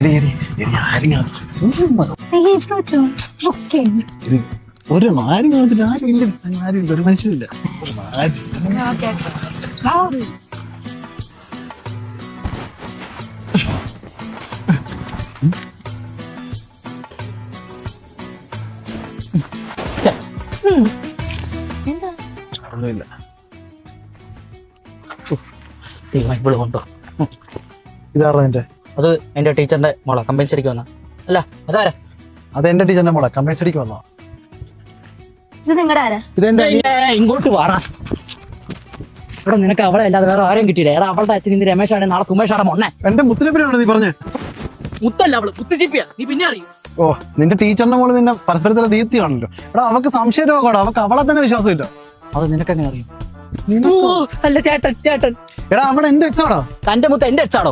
ഒരു ആരും കാണത്തില്ല, ആരുമില്ല, ആരുമില്ല, ഒരു മനുഷ്യരില്ല. ഒന്നുമില്ല. കൊണ്ടോ ഇതാറോ എന്റെ? അത് എന്റെ ടീച്ചറിന്റെ മോളെ കമ്പനി സ്റ്റഡിക്ക് വന്ന അല്ല അതാരാ? അത് എന്റെ ടീച്ചറിന്റെ മോളെ കമ്പനി സ്റ്റഡിക്ക് വന്നോ? ഇത് നിങ്ങളുടെ ആരാ? ഇതെന്റെ ഇങ്ങോട്ട് വാടാ. ഇവിടെ നിനക്ക് അവളെ അല്ലാതെ വേറെ ആരെയും കിട്ടിയില്ല. എടാ അവളുടെ അച്ഛൻ ഇന്ന് രമേശാണ്, നാളെ സുമേഷാണ് മൊണ്ണെ. എന്റെ മുത്തിനെപ്പറ്റിയാണോ നീ പറഞ്ഞേ? മുത്തല്ല അവള്, മുത്തുചിപ്പിയാ. നീ പിന്നെ അറിയും. ഓ, നിന്റെ ടീച്ചറിന്റെ മോള് നിന്നെ പരസ്പരത്തിലെ ദീപ്തിയാണല്ലോ. എടാ അവക്ക് സംശയരോഗമാണ്, അവക്ക് അവളെ തന്നെ വിശ്വാസമില്ല. അത് നിനക്കെങ്ങനെ അറിയും? അല്ല ചേട്ടൻ ചേട്ടൻ. എടാ അവിടെ എന്റെ എക്സാണോ? തന്റെ മുത്ത എന്റെ അച്ഛാടോ?